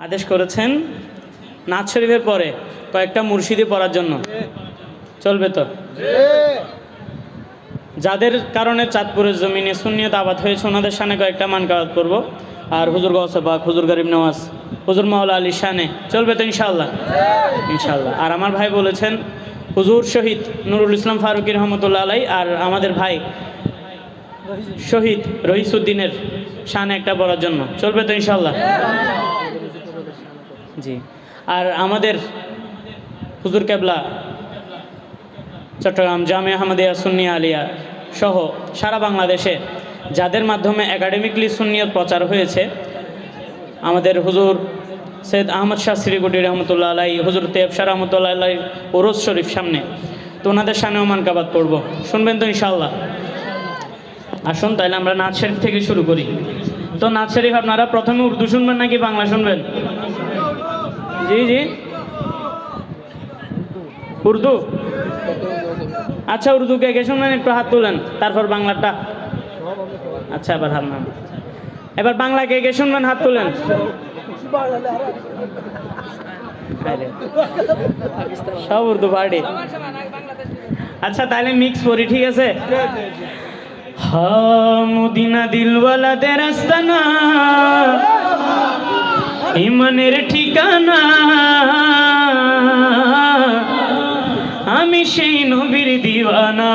আদেশ করেছেন নাথ শরীফের পরে কয়েকটা মুর্শিদি পড়ার জন্য। চলবে তো? যাদের কারণে চাঁদপুরের জমিনে সুন্নিয়ত আবাদ হয়েছে ওনাদের শানে কয়েকটা মানকাবাত করব। আর হুজুর গৌসে পাক, হুজুর গরিব নওয়াজ, হুজুর মাওলা আলী শানে। চলবে তো ইনশাআল্লাহ? ইনশাআল্লাহ। আর আমার ভাই বলেছেন হুজুর শহীদ নুরুল ইসলাম ফারুকী রহমতুল্লাহ আলাই আর আমাদের ভাই শহীদ রহিসউদ্দিনের শানে একটা পড়ার জন্য। চলবে তো ইনশাআল্লাহ? জি। আর আমাদের হুজুর কেবলা চট্টগ্রাম জামিয়া আহমদিয়া সুন্নিয়া আলিয়া সহ সারা বাংলাদেশে যাদের মাধ্যমে একাডেমিকলি সুন্নিয়ত প্রচার হয়েছে, আমাদের হুজুর সৈয়দ আহমদ শাহ শ্রীকুটি রহমতুল্লাহ আলাই, হুজুর তেব শাহ রহমতুল্লাহ আলাই ওরস শরীফ সামনে, তো ওনাদের সামনেও মানকাবাত পড়ব। শুনবেন তো ইনশাআল্লাহ? আসুন তাহলে আমরা নাথ শরীফ থেকে শুরু করি। তো নাথ শরীফ আপনারা প্রথমে উর্দু শুনবেন নাকি বাংলা শুনবেন? জি জি, উর্দু। আচ্ছা, উর্দু কে কে শুনবেন একটু হাত তুলেন, তারপর বাংলাটা। আচ্ছা, এবার হাত নাম। এবার বাংলা কে কে শুনবেন হাত তুলেন। সব উর্দু পার্টি। আচ্ছা তাহলে মিক্স করি, ঠিক আছে? মদিনা দিলওয়ালাদের আস্তানা, ইমানের ঠিকানা, আমি সেই নবীর দিওয়ানা,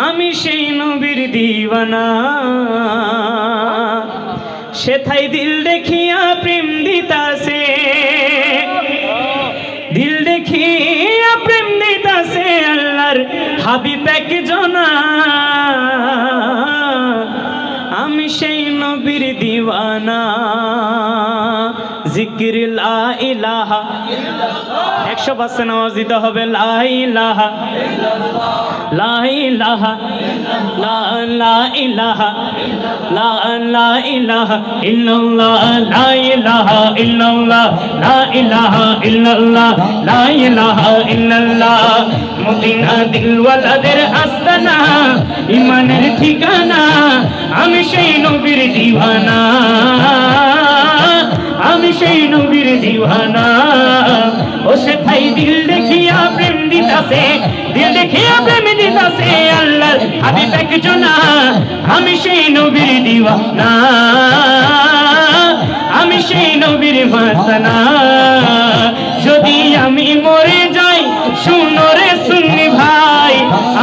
আমি সেই নবীর দিওয়ানা, সেথায় দিল দেখিয়া প্রেম দিতাছে, দিল দেখিয়া প্রেম দিতাছে আল্লাহর হাবিব একজনা, আমি সেই নবীর দিওয়ানা। জিকির লা ইলাহা, 100% আওয়াজ দিতে হবে, লা ইলাহা, লা ইলাহা, লা ইলাহা, লা ইলাহা ইল্লাল্লাহ, লা ইলাহা ইল্লাল্লাহ, লা ইলাহা ইল্লাল্লাহ, লা ইলাহা ইল্লাল্লাহ। মদিনা দিলওয়ালাদের আস্তানা, ইমানের ঠিকানা, আমি সেই নবীর দিওয়ানা, আমি সেই নবীর দিওয়ানা। ও সেথায় দিল দেখিয়া প্রেম দিতাছে, দিল দেখিয়া প্রেম দিতাছে আল্লাহর হাবিব একজনা, আমি সেই নবীর দিওয়ানা, আমি সেই নবীর মাস্তানা। যদি আমি মরে যাই শুনো রে সুন্নি ভাই,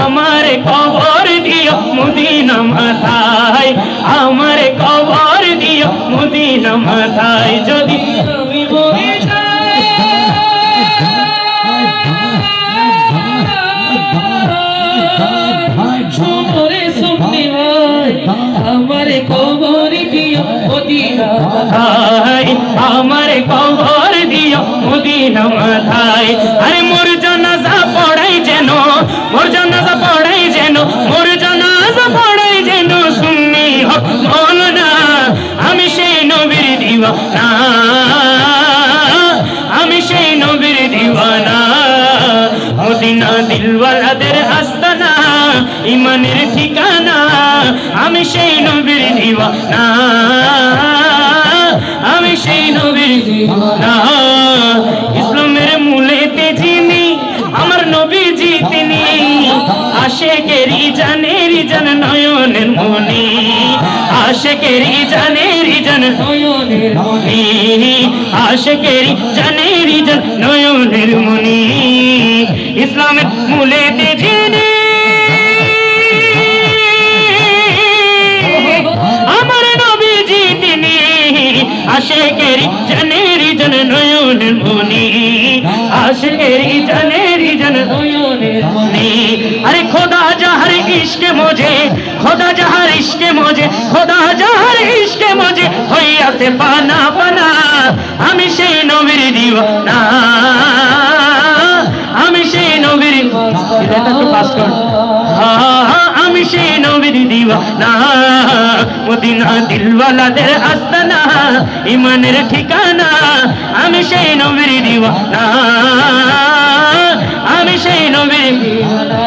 আমার কবর দিও মদিনা মাথায়, আমার কবর দিও মদিনা মাথায়। যদি আমি মরে যাই, শুনো রে সুন্নি ভাই, আমার কবর দিও মদিনা মাথায়, আমার কবর দিও মদিনা মাথায়। আরে মোর জানাজা পড়াই যেন, মোর জানাজা পড়াই যেন, মোর জানাজা পড়াই যেন সুন্নি হক মওলানা, আমি সেই নবীর দিওয়ানা, আমি সেই নবীর দিওয়ানা। মদিনা দিলওয়ালাদের আস্তানা, ইমানের ঠিকানা, আমি সেই নবীর দিওয়ানা, আমি সেই নবীর দিওয়ানা। ইসলামের মূলেতে যিনি আমার নবীজি তিনি, আশেকেরি জানের জান নয়নের মনি, আশেকেরি জানের জান নয়নের মনি, আশেকেরি জানের জান নয়নের মনি। ইসলামের মূলেতে যিনি আমার নবীজি তিনি, আশেকেরি জানের জান নয়নের মনি, আশেকেরি জানের জান নয়নের মনি। আরে খোদা যাহার ইশকে মুঝে, খোদা যাহার ইশকে মুঝে, খোদা যাহার ইশকে মুঝে হইয়াছে পানা পানা, আমি সেই নবীর দিওয়ানা, আমি সেই নবীর, এটা তো পাস কর, আমি সেই নবীর দিওয়ানা। মদিনা দিলওয়ালাদের আস্তানা, ইমানের ঠিকানা, আমি সেই নবীর দিওয়ানা, আমি সেই নবীর দিওয়ানা।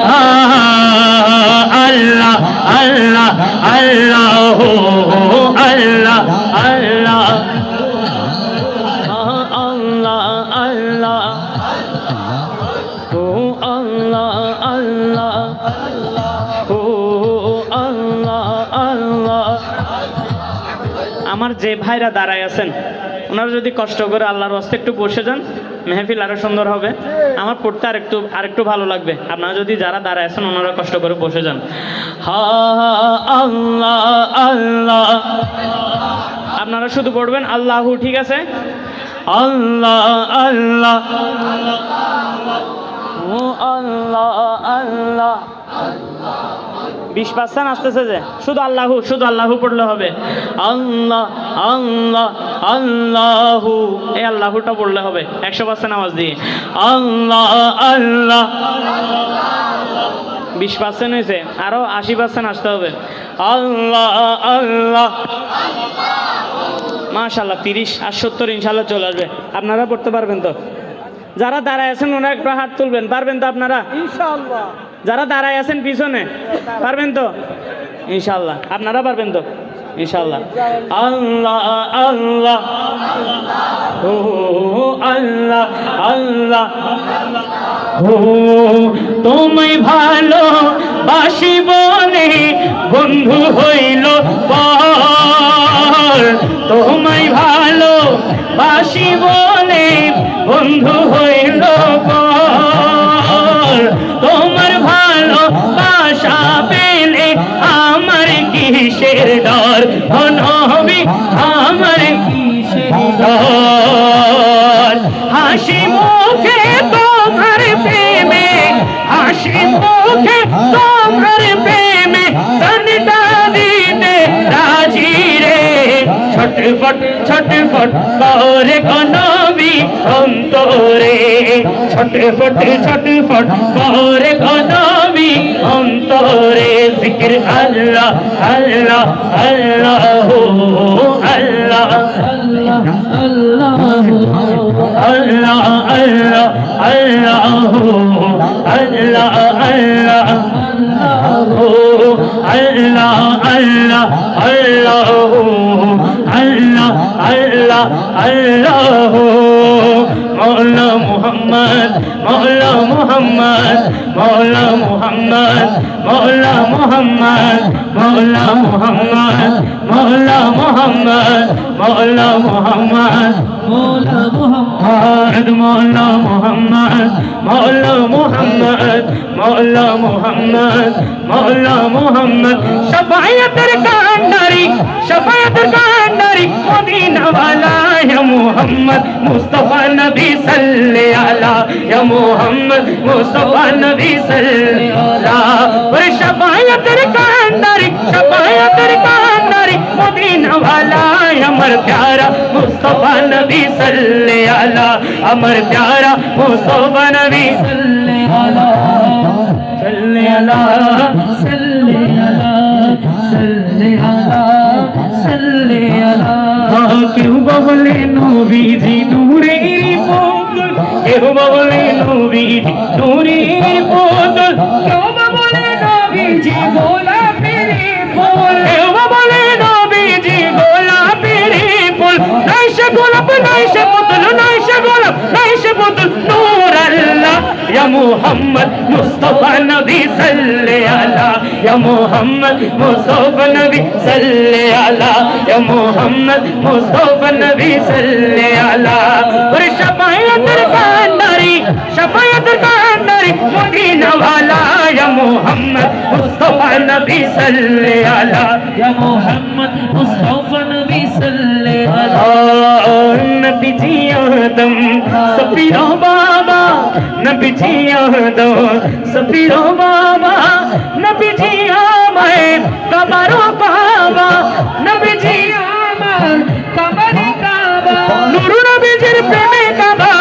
আল্লাহ আল্লাহ আল্লাহ আল্লাহ আল্লাহ যে ভাইরা দাঁড়ায় আছেন ওনারা যদি কষ্ট করে আল্লাহর রাস্তায় একটু বসে যান, মেহফিল আরো সুন্দর হবে, আমার পড়তে আরেকটু ভালো লাগবে। আপনারা যদি যারা দাঁড়ায় আছেন ওনারা কষ্ট করে বসে যান। হা আল্লাহ আল্লাহ, আপনারা শুধু পড়বেন আল্লাহু, ঠিক আছে? আল্লাহ আল্লাহ ও আল্লাহ আল্লাহ, 20% আসতেছে যে শুধু আল্লাহু পড়লে হবে। আল্লাহ আল্লাহ আল্লাহু, এই আল্লাহুটা পড়লে হবে 100% আওয়াজ দিয়ে। আল্লাহ আল্লাহ, 20% হয়েছে, আরো 80% আসতে হবে। আল্লাহ আল্লাহ, মাশাআল্লাহ 30 আর 70 ইনশাআল্লাহ চলে আসবে। আপনারা পড়তে পারবেন তো? যারা দাঁড়ায় আছেন ওনারা একটু হাত তুলবেন, পারবেন তো আপনারা ইনশাআল্লাহ? যারা দাঁড়ায় আছেন পিছনে পারবেন তো ইনশাআল্লাহ? আপনারা পারবেন তো ইনশাআল্লাহ? আল্লাহ আল্লাহ ও আল্লাহ আল্লাহ ও, তোমায় ভালো বাসি বলে বন্ধু হইল পর, তোমায় ভালো বাসি বলে বন্ধু হইল পর, তোমার ভালো বাসা পেলে আমার কিসের ডর, ও নবী আমার কিসের ডর, হাসি মুখে তোমার প্রেমে, হাসি মুখে তোমার প্রেমে কানটা দিতে রাজি রে, ছটফট ছটফট করে নবী অন্তরে, ছটফট ছটফট করে নবী অন্তরে, জিকির আল্লাহ আল্লাহ আল্লাহ আল্লাহ আল্লাহ আল্লাহ আল্লাহ আল্লাহ আল্লাহ আল্লাহ আল্লাহ আল্লাহ আল্লাহ আল্লাহ আল্লাহ আল্লাহ, মৌলা মুহাম্মদ মৌলা মুহাম্মদ মৌলা মুহাম্মদ মৌলা মুহাম্মদ মৌলা মুহাম্মদ মৌলা মুহাম্মদ মৌলা মুহাম্মদ মৌলা মুহাম্মদ মৌলা মুহাম্মদ মৌলা মুহাম্মদ মৌলা মুহাম্মদ মৌলা মুহাম্মদ, শাফায়াতের কান্ডারি শাফায়াতের কান্ডারি মদিনা ওয়ালা ইয়া মুহাম্মদ মুস্তাফা নবী সাল্লি আলা ইয়া মুহাম্মদ মুস্তাফা নবী সাল্লি আলা, ওরে শাফায়াতের কান্ডারি মদিনা ওয়ালা আমার প্যারা মুস্তাফা নবী সাল্লি আলা, আমার প্যারা মুস্তাফা নবী সাল্লি আলা সাল্লি আলা সাল্লি আলা সাল্লি আলা সাল্লি আলা, কেউ বলে নবীজি নূরের পুতুল, কেউ বলে নবীজি নূরের পুতুল, কেউ বলে নবীজি গোলাপের ফুল, কেউ বলে নবীজি গোলাপের ফুল, নাই সে গোলাপ নাই সে পুতুল, নাই সে গোলাপ নাই সে পুতুল, নূর আল্লাহ ইয়া মুহাম্মদ মুস্তাফা নবী সাল্লি আলা ইয়া মুহাম্মদ মুস্তাফা নবী সাল্লি আলা ইয়া মুহাম্মদ মুস্তাফা নবী সাল্লি আলা, ওরে শাফায়াতের কান্ডারি মদিনা ওয়ালা ইয়া মুহাম্মদ মুস্তাফা নবী সাল্লি আলা ইয়া মুহাম্মদ মুস্তাফা নবী সাল্লি আলা, নবীজি আদম সফিরো বাবা, নবীজি আদম সফিরো বাবা, নবীজি আমায় কবরো বাবা, নবীজি আমায় কবরে কাবা, নূর নবীজির প্রেমে কাবা,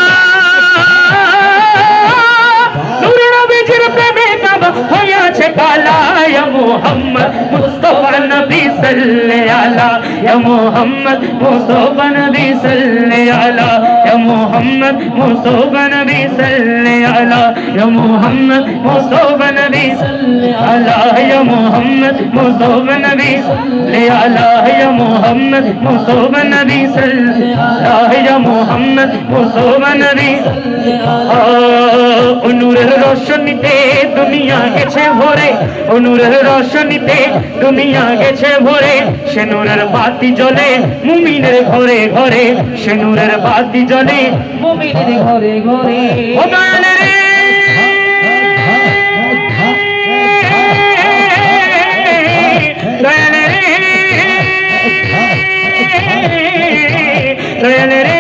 নূর নবীজির প্রেমে কাবা হইয়াছে কালা, ইয়া মুহাম্মদ মুস্তাফা নবী সাল্লি আলা ইয়া মুহাম্মদ মুস্তাফা নবী সাল্লি আলা ইয়া মুহাম্মদ মুস্তাফা নবী সাল্লি আলা ইয়া মুহাম্মদ মুস্তাফা নবী সাল্লি আলা ইয়া মুহাম্মদ মুস্তাফা নবী সাল্লি আলা ইয়া মুহাম্মদ মুস্তাফা নবী সাল্লি আলা ইয়া মুহাম্মদ মুস্তাফা নবী সাল্লি আলা, নূরের রোশনীতে দুনিয়া গেছে ভরে, নূরের রোশনীতে দুনিয়া গেছে আকাশে ভরে সে নূরের বাতি জ্বলে মুমিনের ঘরে ঘরে সে নূরের বাতি জ্বলে মুমিনের ঘরে ঘরে ও দয়াল রে দয়াল রে দয়াল রে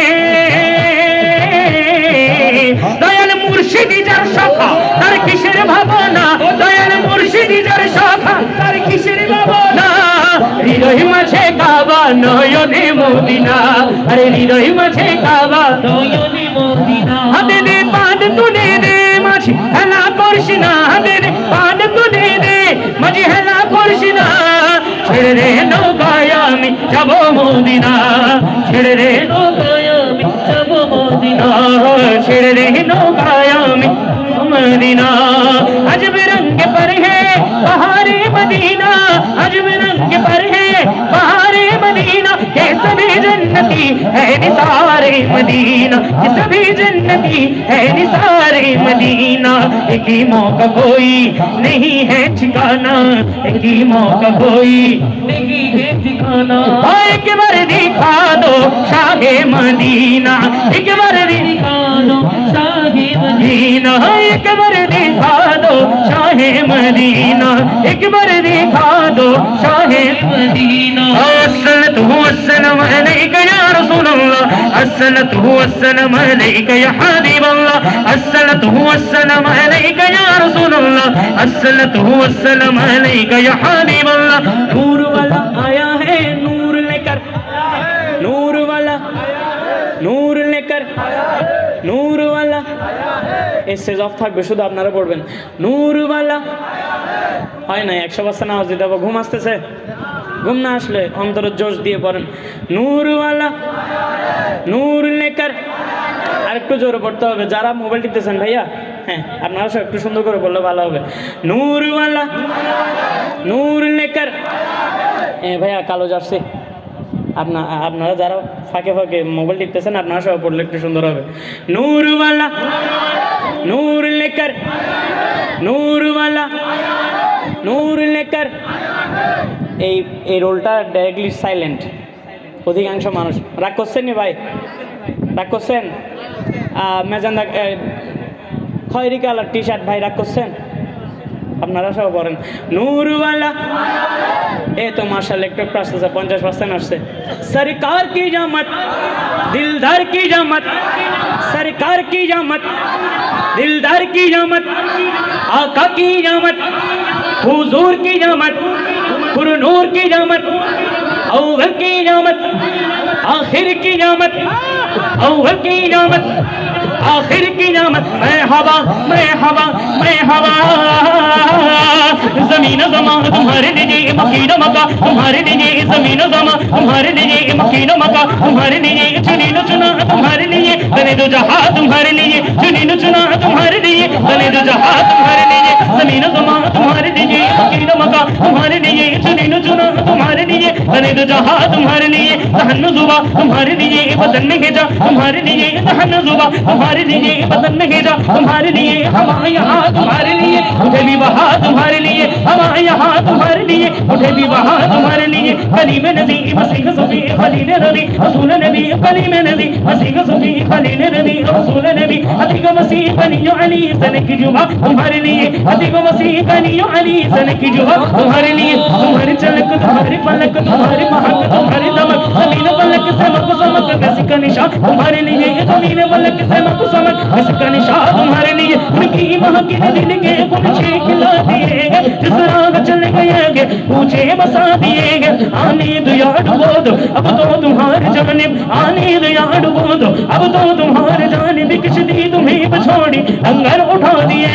দয়াল মুর্শিদি যার শাখা তার কিসের ভাবনা দয়াল মুর্শিদি যার শাখা তার কিসের ভাবনা হৃদয় মাঝে কাবা নয়নে মদিনা আরে হৃদয় মাঝে কাবা নয়নে মদিনা হাতে দে পাদ তুলে দে মাঝে হেলা করস না হাতে দে পাদ তুলে দে মাঝে হেলা করস না ছেড়ে রে নৌকায় আমি যাবো মদিনা ছেড়ে রে নৌকায় আমি যাব মদিনা ছেড়ে রে নৌকায় আমি मदीना अजब रंग पर है बहारे मदीना अजब रंग पर है बहारे मदीना के सभी जन्नती है निसारे मदीना के सभी जन्नती है निसारे मदीना एक ही मौका कोई नहीं है ठिकाना एक ही मौका कोई नहीं है ठिकाना एक बार दिखा दो शाहे मदीना एक बार दिखा दो शाहे मदीना एक बार दिखा दो शाहे मदीना एक बार दिखा दो शाहे मदीना अस्सलातु वस्सलामु अलैका या रसूलल्लाह अस्सलातु वस्सलामु अलैका या हबीबल्लाह अस्सलातु वस्सलामु अलैका या रसूलल्लाह अस्सलातु वस्सलामु अलैका या हबीबल्लाह नूर वाला आया है नूर लेकर नूर वाला नूर लेकर नूर वाला এসে অফ থাকবে শুধু আপনারা পড়বেন নূরওয়ালা হয় না 100% নামাজ দিতে হবে ঘুম আসতেছে ঘুম না আসলে অন্তরের জোশ দিয়ে পড়েন নূরওয়ালা নূর লেকার আর একটু জোরে পড়তে হবে যারা মোবাইল টিপতেছেন ভাইয়া হ্যাঁ আপনারা সব একটু সুন্দর করে বললে ভালো হবে নূরওয়ালা নূর লেকার ভাইয়া কালো জার্সি আপনারা যারা ফাঁকে ফাঁকে মোবাইল টিপতেছেন আপনারা সব পড়লে একটু সুন্দর হবে নূরওয়ালা नूर लेकर नूर वाला नूर लेकर এই রোলটা ডাইরেক্টলি সাইলেন্ট অধিকাংশ মানুষ রাগ করছেন নি ভাই রাগ করছেন মেজান্দা খয়েরি কালার টি শার্ট ভাই রাগ করছেন আপনারা সব পড়েন নূরওয়ালা এ তো মাশাআল্লাহ একটু আসতেছে 50% আসছে সরকার কি জামত দিলদার কি জামত सरकार की जामत दिलदार की जामत आका की जामत हुजूर की जामत पुरनूर की जामत अव्वल की जामत आखिर की जामत अव्वल की जामत आखिर की जामत मैं हवा मैं हवा मैं हवा जमीन जमा तुम्हारे लिए मकीन मका तुम्हारे लिए जमीन जमा तुम्हारे लिए मकीन मका तुम्हारे लिए चुनी चुना तुम्हारे लिए तने दो जहां तुम्हारे लिए चुनी चुना तुम्हारे लिए तने दो जहां तुम्हारे लिए जमीन जमा तुम्हारे लिए मकीन मका तुम्हारे लिए चुनी चुना तुम्हारे लिए तने दो जहां तुम्हारे लिए तहन्न जुबा तुम्हारे लिए बदन में जा तुम्हारे लिए तहन्न जुबा तुम्हारे लिए बदन में जा तुम्हारे लिए हमारे यहाँ तुम्हारे लिए उठे भी वहाँ तुम्हारे लिए हमारे यहाँ तुम्हारे लिए उठे भी वहाँ तुम्हारे लिए कलीम नबी मसीह सफी खलील नबी रसूल नबी कलीम नबी मसीह सफी खलील नबी रसूल नबी अतिक मसीह कलियो अली सन की जुबा तुम्हारे लिए अतिक मसीह कलियो अली सन की जुबा तुम्हारे लिए तुम्हारी चलक तुम्हारी पलक तुम्हारी महक तुम्हारी दमक जमीन पलक समक समक कैसी का निशान तुम्हारे लिए जमीन पलक समक समक कैसी का निशान तुम्हारे लिए उनकी महक दिल के पूछे खिला दिए जिस राह चले गए पूछे बसा दिए आने दुया डुबो दो अब तो तुम्हारे जानिब आने दुया डुबो दो अब तो तुम्हारे जानिब किस दी तुम्हें बछोड़ी अंगर उठा दिए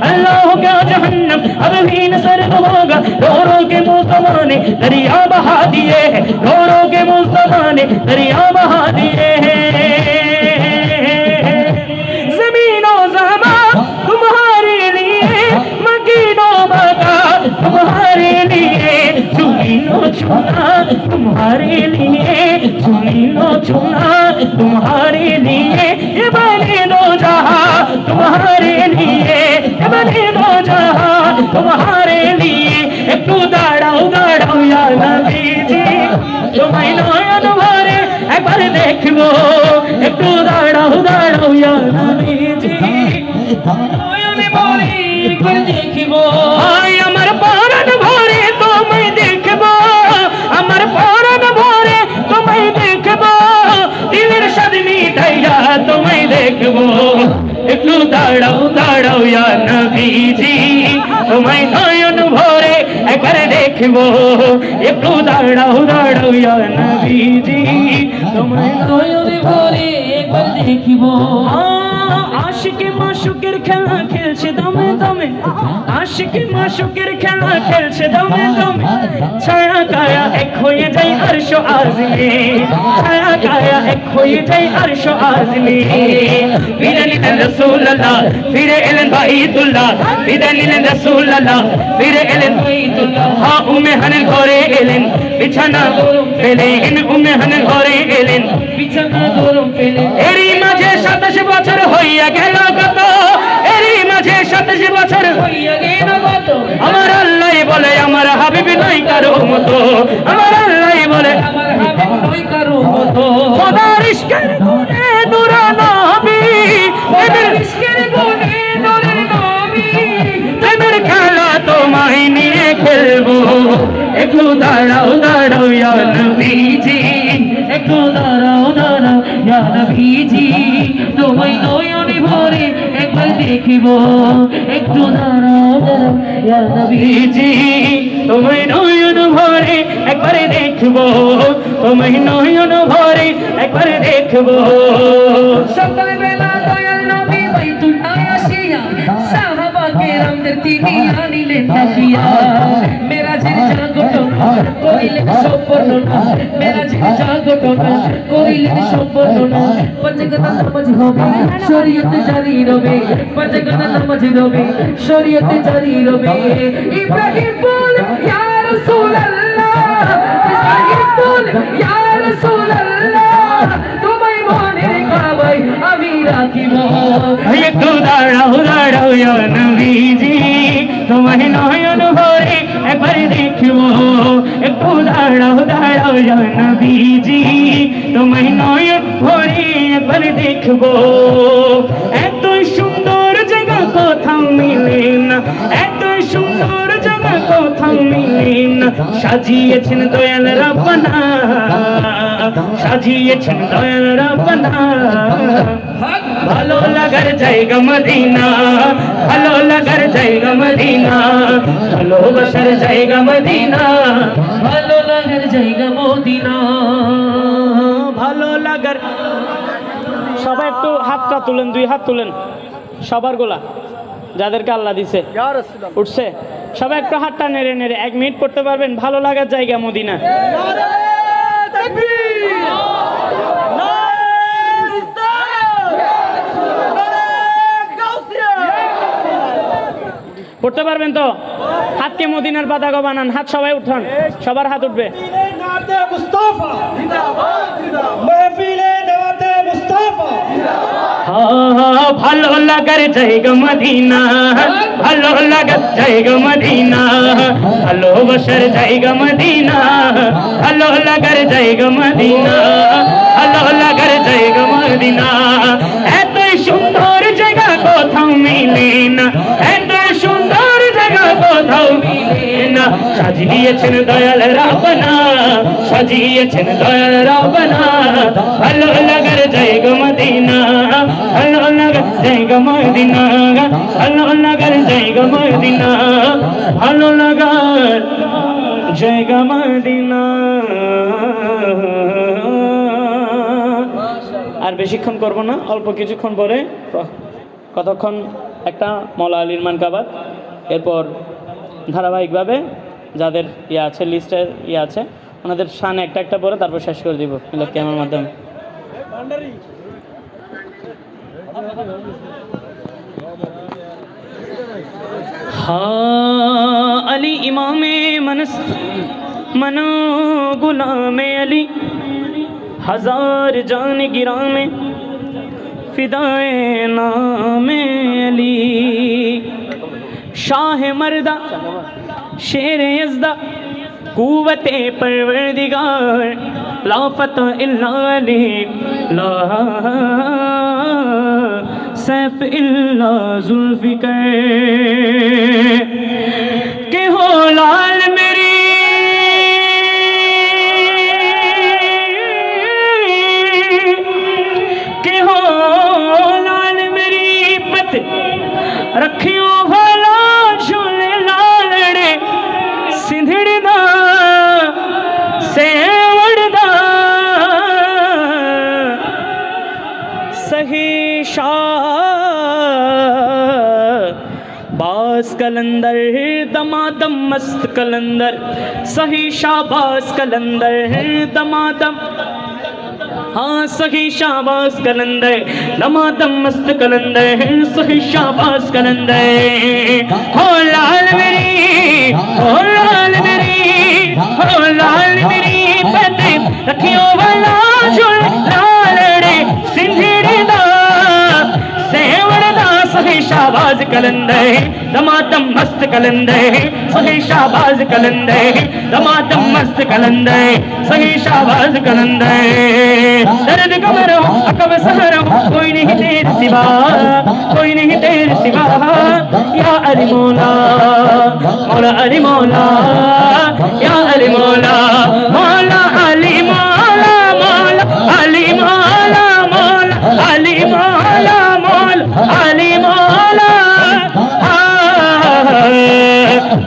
अल्लाह क्या जहन्नम अब भी न सर्द होगा रो रो के मुस्तफा ने दरिया बहा दिए हैं रो रो के मुस्तफा ने दरिया बहा दिए हैं जमीनों ज़मा तुम्हारे लिए मकीनों मका तुम्हारे लिए चुनीनो चुना तुम्हारे लिए चुनीनो चुना तुम्हारे लिए ये बने दो जहां, तुम्हारे लिए ये बने दो जहां, तुम्हारे लिए একটু দাঁড়াও দাঁড়াও ইয়া নবীজি তোমায় নয়ন ভরে একবার দেখবো, একটু দাঁড়াও দাঁড়াও ইয়া নবীজি নয়ন ভরে একবার দেখবো, আয় আমার পরাণ ভরে তোমায় দেখবো, আমার পরাণ ভরে তোমায় দেখবো, দিলের স্বাদ মিটাইয়া তোমায় দেখবো, একটু দাঁড়াও দাঁড়াও ইয়া নবীজি তোমায় নয়ন ভরে একবার দেখবো, একটু দাঁড়াও দাঁড়াও ইয়া নবীজি তোমায় নয়ন ভরে একবার দেখবো। আশিকে মাশুকের খেলা খেলছে দমে দমে, আশিকে মাশুকের খেলা খেলছে দমে দমে, ছায়া কায়া এক হয়ে যায় আরশ আজমে, ছায়া কায়া এক হয়ে যায় আরশ আজমে, ফিরে নিলেন রাসূলুল্লাহ ফিরে এলেন বাইতুল্লাহ, ফিরে নিলেন রাসূলুল্লাহ ফিরে এলেন বাইতুল্লাহ, হ্যাঁ উম্মে হানির ঘরে এলেন বিছানা গরম পেলেন, উম্মে হানির ঘরে এলেন বিছানা গরম পেলেন, এরই মাঝে 27 বছর হইয়া গেল কত, এরই মাঝে 27 বছর হইয়া গেল কত, আমার আল্লাহ বলে আমার হাবিব নাই কারো মতো, আমার আল্লাহ বলে আমার হাবিব নাই কারো মতো, খোদার ইশকের গুণে নূরে নবী, খোদার ইশকের গুণে নূরে নবী, তোমার খেলা তোমায় নিয়ে খেলবো, একটু দাঁড়াও দাঁড়াও ইয়া নবীজি, একটু দাঁড়াও দাঁড়াও ইয়া নবীজি তোমায় নয়ন ভরে একবার দেখবো, একটু দাঁড়াও দাঁড়াও ইয়া নবীজি তোমায় নয়ন ভরে একবার দেখবো, তোমায় নয়ন ভরে একবার দেখবো। সকালবেলা দয়াল নবী বাইতুল্লাহ আসিয়া সাহাবা কেরামদের তিনি আনিলেন ডাকিয়া, মেরাজের জাগরণ করিলেন সম্পূর্ণ, মেরাজের জাগরণ করিলেন সম্পূর্ণ, পাঁচগানা নামাজ হবে শরীয়তে জারি রবে, পাঁচগানা নামাজ হবে শরীয়তে জারি রবে, ইব্রাহিম বল ইয়া রাসূলুল্লাহ, ইব্রাহিম বল ইয়া রাসূলুল্লাহ, তোমায় মনে কাবায় আমি রাখিব, একটু দাঁড়াও দাঁড়াও ইয়া নবীজি তোমায় নয়ন ভরে একবার দেখবো, একটু দাঁড়াও দাঁড়াও ইয়া নবীজি তোমায় নয়ন ভরে একবার দেখবো, এত সুন্দর জায়গা কোথাও মিলে না, এত সুন্দর জায়গা কোথাও মিলে না, সাজিয়েছেন দয়াল রাব্বানা, সাজিয়েছেন দয়াল রাব্বানা, ভালো লাগার জায়গা মদিনা, ভালো লাগার জায়গা মদিনা, ভালোবাসার জায়গা মদিনা, ভালো লাগার জায়গা মদিনা, ভালো লাগার। সবাই একটু হাতটা তুলেন, দুই হাত তুলেন সবার গোলা যাদেরকে আল্লাহ দিছে উঠছে, সবাই একটু হাতটা নেড়ে নেড়ে 1 মিনিট পড়তে পারবেন ভালো লাগার জায়গা মদিনা। পড়তে পারবেন তো? হাতকে মদিনার পতাকা বানান, হাত সবাই উঠান, সবার হাত উঠবে। ভালো লাগার জায়গা মদিনা, ভালো লাগার জায়গা মদিনা, ভালোবাসার জায়গা মদিনা, ভালো লাগার জায়গা মদিনা, ভালো লাগার জায়গা মদিনা, এত সুন্দর জায়গা কোথাও মিলে না, এত সুন্দর জায়গা কোথাও মিলে না, সাজিয়েছেন দয়াল রাব্বানা, সাজিয়েছেন দয়াল রাব্বানা, ভালো লাগার জায়গা মদিনা, ভালো লাগার জায়গা মদিনা, ভালো লাগার জায়গা মদিনা, ভালো লাগার জায়গা মদিনা। আর বেশিক্ষণ করবো না, অল্প কিছুক্ষণ পরে কতক্ষণ একটা মওলা আলীর মানকাবাত, এরপর ধারাবাহিকভাবে যাদের ইয়ে আছে লিস্টের ইয়ে আছে ওনাদের শান একটা একটা পরে তারপর শেষ করে দিব মিলাদ কিয়ামের মাধ্যমে। हाँ अली इमामे मनस मनो गुलाम अली, हजार जान गिरा में फिदाए नाम अली। शाह मर्दा शेर यज़्दा कुव्वते परवरदिगार ला फता इल्ला अली ला सैफ इल्ला जुल्फ़िकर के हो लाल मेरी के हो लाल मेरी पत रखियो भला झूले लालड़े सिंधड़दा सेवड़दा सही शाहबाज कलंदर दमादम मस्त कलंदर सही शाहबाज कलंदर दमादम हाँ सही शाहबाज कलंदर दमादम मस्त कलंदर सही शाहबाज कलंदर हो लाल मेरी हो लाल मेरी हो लाल मेरी पते रखियो वाला झुल लालड़े सिंधड़दा सेवड़दा सही शाहबाज कलंदर दमादम मस्त कलंदर सही शाहबाज कलंदर दमादम मस्त कलंदर सही शाहबाज कलंदर दर्द कमरों अकब सहरों कोई नहीं तेरे सिवा कोई नहीं तेरे सिवा या अली मौला मौला अली मौला या अली मौला मौला अली मौला मौला अली मौला मौला अली मौला मौला अली मौला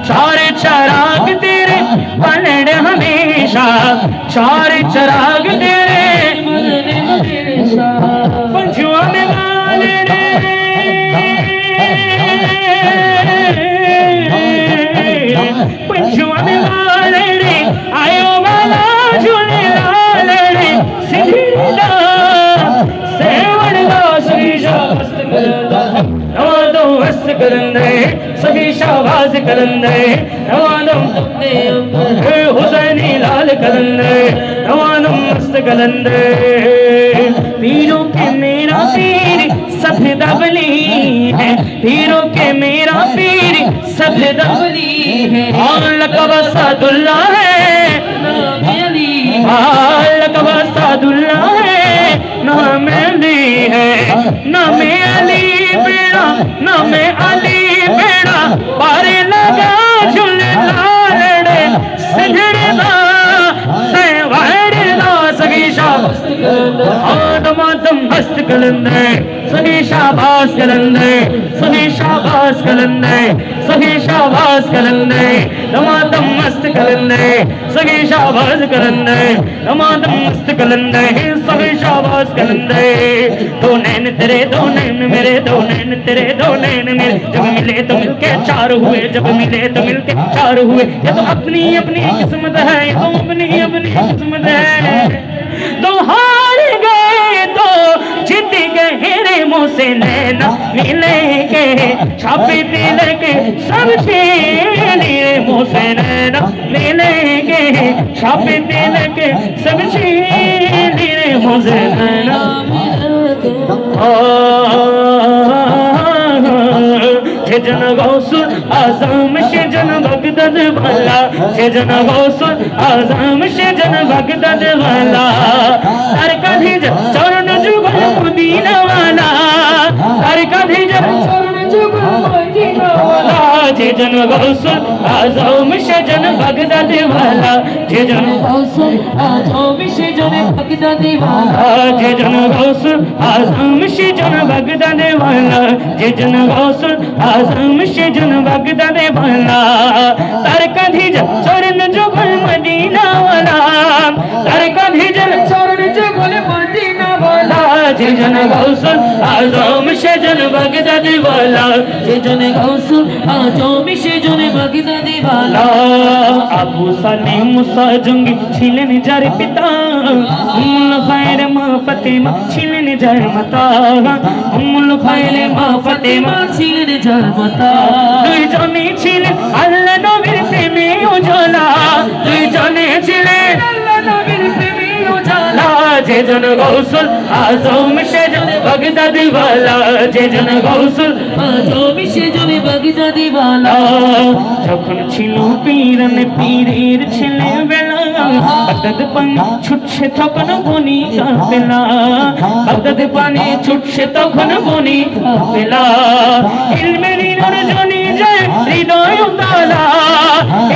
चार चराग तेरे बनड़ हमेशा चार चराग तेरे पंजुआ में वाले पंजुआ में वाले रे आयो वाला झूले लाले रे सिंधड़दा सेवड़दा सही शाहबाज नवादो मस्त कलंदर सही शाहबाज कलंदर नवादो हुसैनी लाल कलंदर नवादो मस्त कलंदर पीरों के मेरा पीर सफेदा वली है पीरों के मेरा पीर सफेदा वली है और लक़ब सादुल्ला है लक़ब सादुल्ला है नाम अली है नाम अली बेड़ा नाम अली बेड़ा पारे लगा झूले लालड़े सिंधड़दा सेवड़दा सही शाहबाज दमादम मस्त कलंदर सही शाहबाज कलंदर सही शाहबाज कलंदर सही शाहबाज कलंदर दमादम मस्त कलंदर सही शाहबाज कलंदर दमादम मस्त कलंदर सही शाहबाज कलंदर दो नैन तेरे दो नैन मेरे दो नैन तेरे दो नैन मेरे जब मिले तो मिलके चार हुए जब मिले तो मिलके चार हुए ये तो अपनी अपनी किस्मत है ये तो अपनी अपनी किस्मत है तो हार गए तो जीत गए रे मुँह से नैना मिलेंगे छापे दिल के सब छीने मुँह से नैना मिलेंगे छापे दिल के सब छीने मुँह से नैना जन गौसुल आजम से जन बगदाद वाला जन गौसुल आजम से जन बगदाद वाला हर कभी चरण जुगल मदीना वाला हर कभी चरण जुगल मदीना वाला जन गौसुल आजम से जन बगदाद वाला जन गौसुल आजम से जन बगदाद वाला जन गौसुल आजम से जन बगदाद वाला जन गौसुल आजम से जन बगदाद वाला तार कधी चरण जुगल मदीना वाला तार कधी चरण जुगल मदीना वाला जन गौसुल आजम से जन बगदाद वाला जन गौसुल आजम से जन बगदाद वाला अबू सालेम मूसा जंगी छिलेन जार पिता उम्मुल खैर मां फातिमा छिलेन जार माता उम्मुल खैर मां फातिमा छिलेन जार माता দুই জনে ছিলেন আল্লাহ নবীর প্রেমে উজালা দুই জনে ছিলেন আল্লাহ নবীর প্রেমে উজালা যে জন গৌসুল আজম সেজন বাগদাদি ওয়ালা যে জন গৌসুল আজম সেজন বাগদাদি ওয়ালা যখন ছিল পীরানে পীরের ছেলেবেলা বাগদাদ পানি ছুটছে তখন বনি কাফেলা বাগদাদ পানি ছুটছে তখন বনি কাফেলা ইলমে নিনর জনি যায় হৃদয় উতালা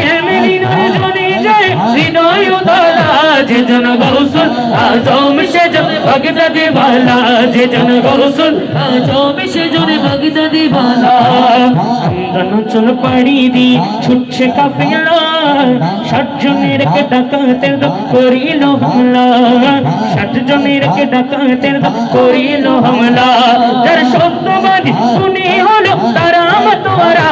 ইলমে নিনর জনি যায় হৃদয় উতালা যে জন গৌসুল আজম সেজন বাগদাদি ওয়ালা যে জন গৌসুল আজম সেজন বাগদাদি ওয়ালা আমদান চল পাড়ি দি ছুটছে কাফেলা 60 জনের কে ডাকাতের দল করিল হামলা 60 জনের কে ডাকাতের দল করিল হামলা যার শব্দবাদী শুনে হলো তারা মতওয়ারা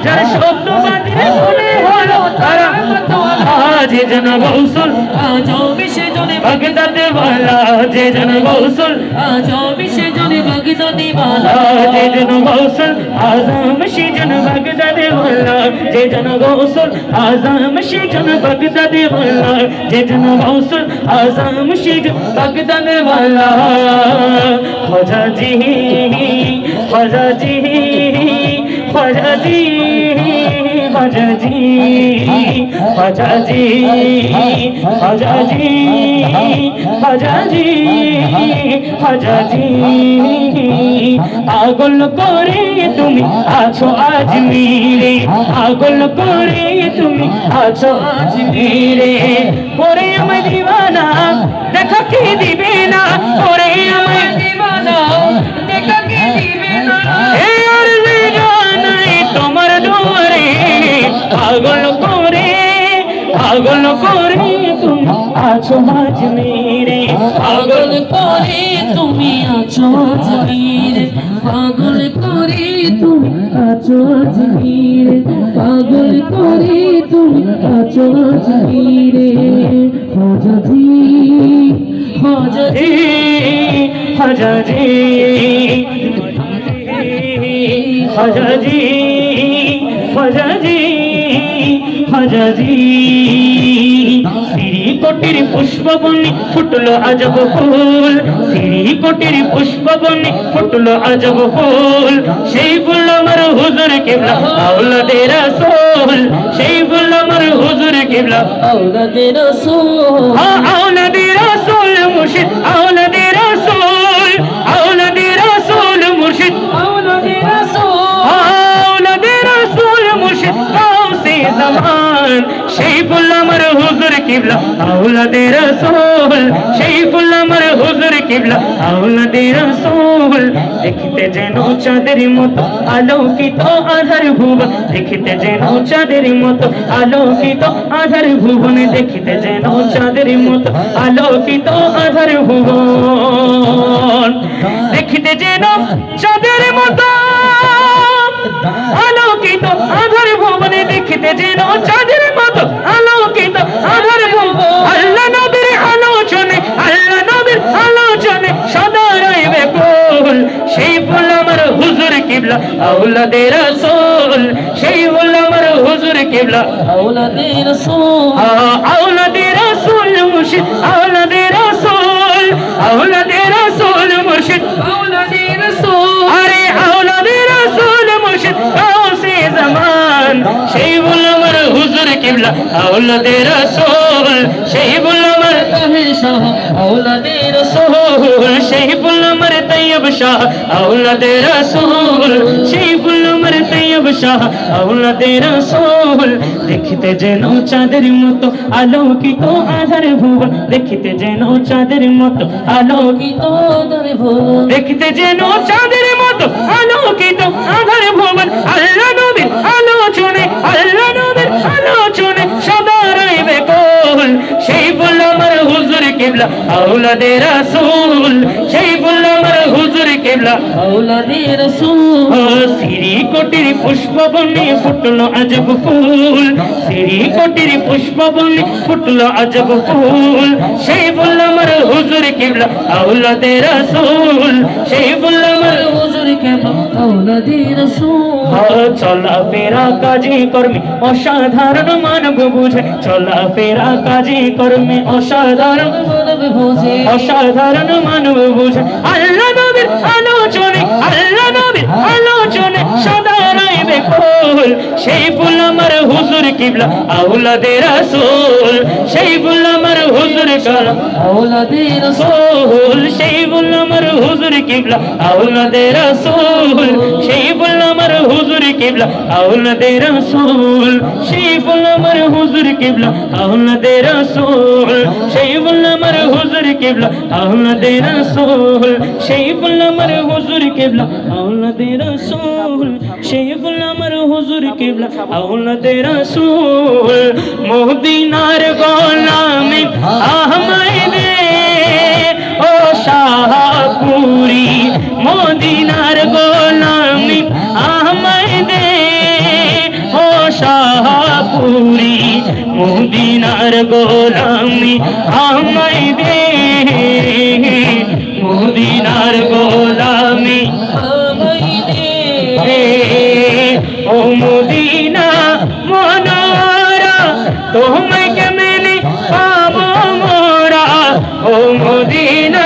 যার শব্দবাদী শুনে হলো তারা মতওয়ারা যে জন গৌসুল আজম সেজন বাগদাদি ওয়ালা যে জন গৌসুল আজম সেজন বাগদাদি ওয়ালা যে জন গৌসুল আজম সেজন বাগদাদি ওয়ালা যে জন গৌসুল আজম সেজন বাগদাদি ওয়ালা যে জন গৌসুল আজম সেজন বাগদাদি ওয়ালা খাজা জি খাজা জি খাজা জি খাজা জি খাজা জি খাজা জি খাজা জি খাজা জি পাগল করে তুমি আছো আজমিরে পাগল করে তুমি আছো আজমিরে করে আমায় দিওয়ানা দেখা কি দিবে না করে আমায় দিওয়ানা দেখা কি দিবে না এ আরজি জানাই তোমার দুয়ারে পাগল করে তুমি আছো আজমিরে পাগল করে তুমি আছো আজমিরে পাগল করে তুমি আছো আজমিরে পাগল করে তুমি আছো আজমিরে হাজাজি হাজাজি হাজাজি হাজাজি হাজাজি হাজাজি শ্রীকোটির পুষ্পবনে ফুটলো আজব ফুল শ্রীকোটির পুষ্পবনে ফুটলো আজব ফুল সেই ফুল আমার হুজুর কিবলা আওলাদে রাসূল সেই ফুল আমার হুজুর কিবলা আওলাদে রাসূল আওলাদে রাসূল মুর্শিদ আওলাদে রাসূল আওলাদে রাসূল মুর্শিদ আওলাদে রাসূল আওলাদে রাসূল মুর্শিদ গাউসে জামান সেই ফুল আমার হুজুর কিবলা আওলাদে রাসূল সেই ফুল আমার হুজুর কিবলা আওলাদে রাসূল দেখতে যেন চাঁদের মতো আলোকিত আধার ভুবন দেখতে যেন চাঁদের মতো আলোকিত আধার ভুবন দেখতে যেন চাঁদের মতো আলোকিত আধার ভুবন দেখতে যেন চাঁদের মতো আলোকিত আধার ভুবনে দেখতে যেন চাঁদের মতো আলোকিত আধার ভুবন আল্লাহ নবীর আলোচনে আল্লাহ নবীর আলোচনে সদা রইবে কুল সেই ফুল আমার হুজুর কিবলা আওলাদে রাসূল সেই ফুল আমার হুজুর কিবলা আওলাদে রাসূল আওলাদে রাসূল মুর্শিদ আওলাদে রাসূল আওলাদে রাসূল মুর্শিদ আওলাদে রাসূল আরে আওলাদে রাসূল মুর্শিদ গাউসে জামান সেই ফুল আমার হুজুর কিবলা আওলাদে রাসূল সেই ফুল আমার তাহে শাহ আওলাদে রাসূল সেই ফুল আমার তৈয়ব শাহ আওলাদে রাসূল সেই ফুল আমার তৈয়ব শাহ আওলাদে রাসূল দেখতে যেন চাঁদের মতো আলোকিত আধার ভুবন দেখতে যেন চাঁদের মতো আলোকিত আওলাদে ভুবন দেখতে যেন চাঁদের মতো আলোকিত আধার ভুবন আল্লাহ নবীর আলোচনে আল্লাহ নবীর আলোচনে সদা রইবে কুল সেই ফুল আমার হুজুর কিবলা আওলাদে রাসূল সেই ফুল আমার হুজুর কিবলা আওলাদে রাসূল শ্রীকোটির পুষ্পবনে ফুটলো আজব ফুল শ্রীকোটির পুষ্পবনে ফুটলো আজব ফুল সেই ফুল আমার হুজুর কিবলা আওলাদে রাসূল সেই ফুল আমার হুজুর কে আওলাদে রসূল চলাফেরা কাজে কর্মে অসাধারণ মানব বুঝে, চলাফেরা কাজে কর্মে অসাধারণ মানব বুঝে অসাধারণ মানব বুঝে। আল্লাহ নবীর আলোচনে, আল্লাহ নবীর আলোচনে সদা রইবে ফুল, সেই ফুল আমার হুজুর কিবলা আওলাদে রাসূল, সেই ফুল আমার হুজুর কালাম আওলাদে রসূল রাসূল, সেই ফুল আমার হুজুর কিবলা আওলাদে রাসূল, সেই ফুল আমার হুজুর কিবলা আওলাদে রাসূল, সেই ফুল আমার হুজুর কিবলা আওলাদে রাসূল, সেই ফুল আমার হুজুর কিবলা আওলাদে রাসূল, সেই ফুল আমার হুজুর কিবলা আওলাদে রাসূল, সেই ফুল আমার হুজুর কিবলা আওলাদে রাসূল। মদিনার গোলামি আহমদে ও শাহপুরি, মদিনার গোলামি আহমদে ও শাহপুরি, মদিনার গোলামি আহমদে, মদিনার গোলামি আহমদে। ও মদিনা মনোরা তোমায় কেমনে পাবো মোরা, ও মদিনা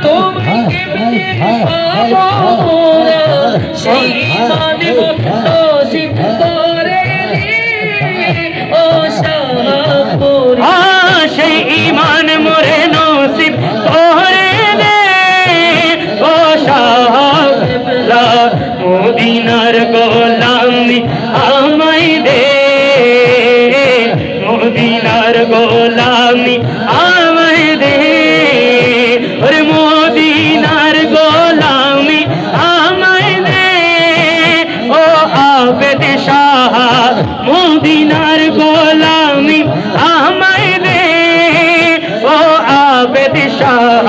তোমায় কেমনে পাবো মোরা, সেই মানব নসিব করে ও শাহপুরি। সেই ঈমান মোরে নসিব করে দে ও শাহলা, মদিনার গোলামি আমায় দে, মদিনার গোলামি আমায় দে, ওরে মদিনার গোলামি আমায় দে ও আবেদ শাহ, মদিনার গোলামি আমায় দে ও আবেদ শাহ,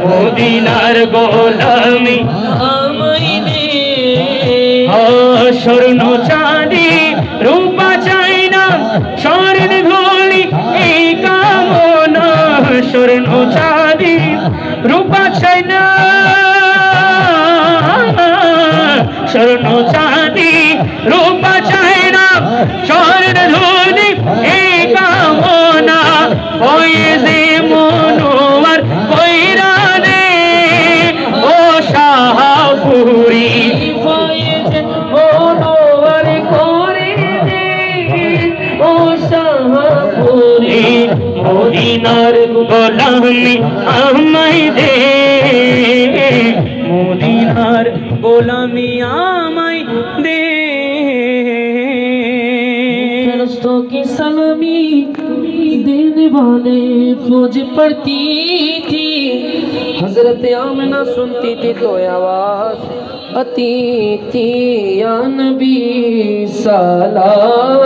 মদিনার গোলামি আমায় দে। ও স্বর্ণ চাঁদি রূপা চাই না, স্বর্ণ ধুলি এই কামনা, স্বর্ণ চাঁদি রূপা চাই না, স্বর্ণ চাঁদি রূপা চাই না, স্বর্ণ ধুলি এই কামনা, ফয়েজে মনোয়ার কইরা দে ও শাহপুরি, ফয়েজে মনোয়ার করে দে ও শাহপুরি। মদিনার গোলামি আমায় দে, মদিনার গোলামি আমায় দে। फरिश्तों की सलामी देने वाले फौज पड़ती थी, हजरत आमिना सुनती थी तो आवाज आती थी, या नबी सलाम